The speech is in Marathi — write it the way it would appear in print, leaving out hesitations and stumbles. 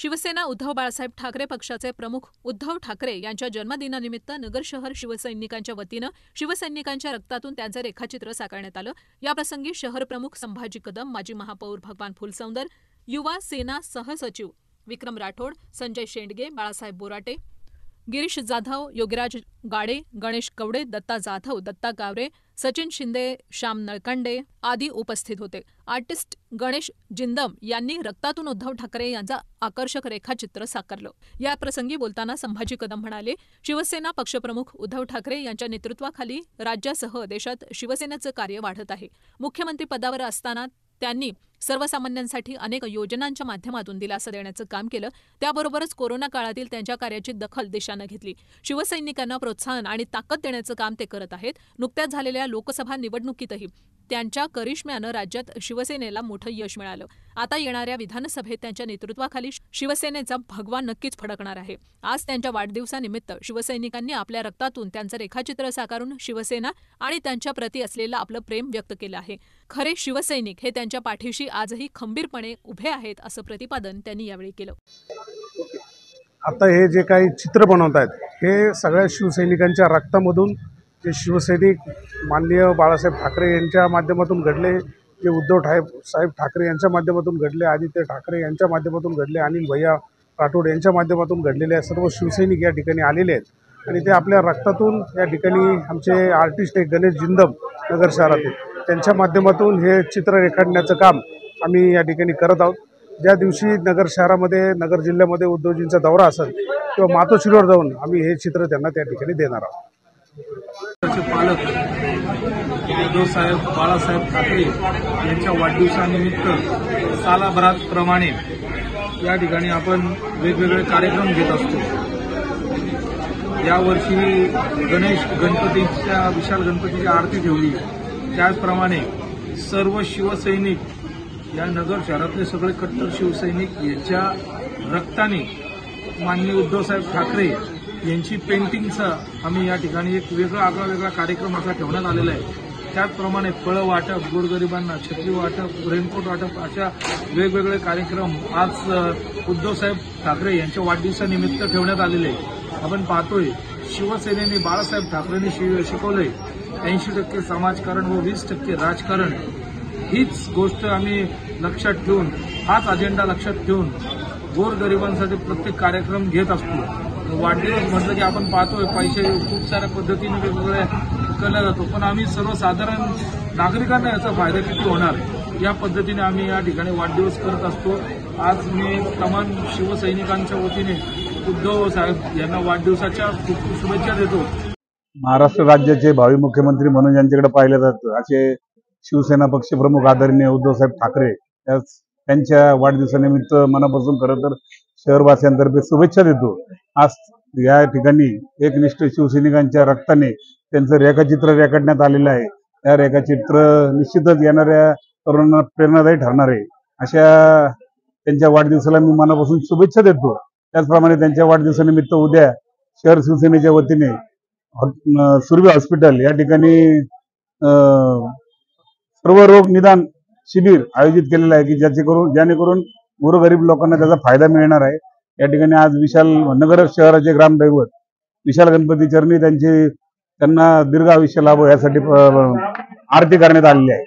शिवसेना उद्धव बाळासाहेब ठाकरे पक्षाचे प्रमुख उद्धव ठाकरे यांच्या जन्मदिनानिमित्त नगर शहर शिवसैनिकांच्या वतीनं शिवसैनिकांच्या रक्तातून त्यांचे रेखाचित्र साकारण्यात आलं। याप्रसंगी शहर प्रमुख संभाजी कदम, माजी महापौर भगवान फुलसौंदर, युवा सेना सहसचिव विक्रम राठोड, संजय शेंडगे, बाळासाहेब बोराटे, गिरीश जाधव, योगीराज गाडे, गणेश कवडे, दत्ता जाधव, दत्ता गावरे, सचिन शिंदे, श्याम नळकंडे आदी उपस्थित होते। आर्टिस्ट गणेश जिंदम यांनी रक्तातून उद्धव ठाकरे यांचा आकर्षक रेखाचित्र साकारलं। या प्रसंगी बोलताना संभाजी कदम म्हणाले, शिवसेना पक्षप्रमुख उद्धव ठाकरे यांच्या नेतृत्वाखाली राज्यासह देशात शिवसेनेचं कार्य वाढत आहे। मुख्यमंत्री पदावर असताना त्यांनी सर्वसामान्यांसाठी अनेक योजनांच्या माध्यमातून दिलासा देण्याचं काम केलं। त्याबरोबरच कोरोना काळातील त्यांच्या कार्याची दखल देशानं घेतली। शिवसैनिकांना प्रोत्साहन आणि ताकद देण्याचं काम ते करत आहेत। नुकत्याच झालेल्या लोकसभा निवडणुकीतही त्यांच्या करिश्म्यानं राज्यात शिवसेनेला मोठं यश मिळालं। आता येणाऱ्या विधानसभेत त्यांच्या नेतृत्वाखाली शिवसेनेचा भगवा नक्कीच फडकणार आहे। आज त्यांच्या वाढदिवसानिमित्त शिवसैनिकांनी आपल्या रक्तातून त्यांचं रेखाचित्र साकारून शिवसेना आणि त्यांच्या प्रती असलेलं आपलं प्रेम व्यक्त केलं आहे। खरे शिवसैनिक हे त्यांच्या पाठीशी आजही खंबीरपणे उभे आहेत, असं प्रतिपादन त्यांनी यावेळी केलं। आता हे जे काही चित्र बनवत आहेत हे सगळ्या शिवसैनिकांच्या रक्तामधून जे शिवसैनिक माननीय बाळासाहेब ठाकरे यांच्या माध्यमातून घडले, जे उद्धव साहेब ठाकरे यांच्या माध्यमातून घडले, आदित्य ठाकरे यांच्या माध्यमातून घडले, अनिल भैया राठोड यांच्या माध्यमातून घडलेले सर्व शिवसैनिक या ठिकाणी आलेले आहेत आणि ते आपल्या रक्तातून या ठिकाणी आमचे आर्टिस्ट एक गणेश जिंदम नगर शहरातील त्यांच्या माध्यमातून हे चित्र रेखाटण्याचं काम आम्ही या ठिकाणी करत आहोत। ज्या दिवशी नगर शहरामध्ये नगर जिल्ह्यामध्ये उद्धवजींचा दौरा असेल किंवा मातोश्रीवर जाऊन आम्ही हे चित्र त्यांना त्या ठिकाणी देणार आहोत। पालक उद्धवसाहेब बाळासाहेब ठाकरे यांच्या वाढदिवसानिमित्त सालाभराप्रमाणे या ठिकाणी आपण वेगवेगळे कार्यक्रम घेत असतो। यावर्षी गणपतीच्या विशाल गणपतीची आरती ठेवली। त्याचप्रमाणे सर्व शिवसैनिक या नगर शहरातले सगळे कट्टर शिवसैनिक यांच्या रक्ताने माननीय उद्धवसाहेब ठाकरे यांची पेंटिंगचा आम्ही या ठिकाणी एक वेगळा कार्यक्रम असा ठेवण्यात आलेला आहे। त्याचप्रमाणे फळं वाटप, गोरगरिबांना छत्री वाटप, रेनकोट वाटप अशा वेगवेगळे कार्यक्रम आज उद्धवसाहेब ठाकरे यांच्या वाढदिवसानिमित्त ठेवण्यात आलेले आहे। आपण पाहतोय शिवसेनेने बाळासाहेब ठाकरेंनी शिकवलंय 80% समाजकारण व 20% राजकारण। हीच गोष्ट आम्ही लक्षात ठेवून, हाच अजेंडा लक्षात ठेवून गोरगरिबांसाठी प्रत्येक कार्यक्रम घेत असतो। वाढदिवस म्हटलं की आपण पाहतोय पैसे खूप साऱ्या पद्धतीने वेगवेगळ्या केला जातो, पण आम्ही सर्वसाधारण नागरिकांना याचा फायदा किती होणार या पद्धतीने आम्ही या ठिकाणी वाढदिवस करत असतो। आज मी तमाम शिवसैनिकांच्या वतीने उद्धव साहेब यांना वाढदिवसाच्या खूप खूप शुभेच्छा देतो। महाराष्ट्र राज्याचे भावी मुख्यमंत्री म्हणून ज्यांच्याकडे पाहिलं जातं असे शिवसेना पक्षप्रमुख आदरणीय उद्धवसाहेब ठाकरे त्यांच्या वाढदिवसानिमित्त मनापासून खरं तर शहरवासियांतर्फे शुभेच्छा देतो। आज या ठिकाणी एकनिष्ठ शिवसैनिकांच्या रक्ताने त्यांचं रेखाचित्र रेखाटण्यात आलेलं आहे। या रेखाचित्र निश्चितच येणाऱ्या तरुणांना प्रेरणादायी ठरणार आहे। अशा त्यांच्या वाढदिवसाला मी मनापासून शुभेच्छा देतो। त्याचप्रमाणे त्यांच्या वाढदिवसानिमित्त उद्या शहर शिवसेनेच्या वतीने सुरभी हॉस्पिटल या ठिकाणी सर्व रोग निदान शिबिर आयोजित केलेलं आहे की जेणेकरून गोरगरीब लोकांना त्याचा फायदा मिळणार आहे। या ठिकाणी आज नगर शहराचे ग्रामदैवत विशाल गणपती चरणी त्यांना दीर्घ आयुष्य लाभो यासाठी आरती करण्यात आलेली आहे।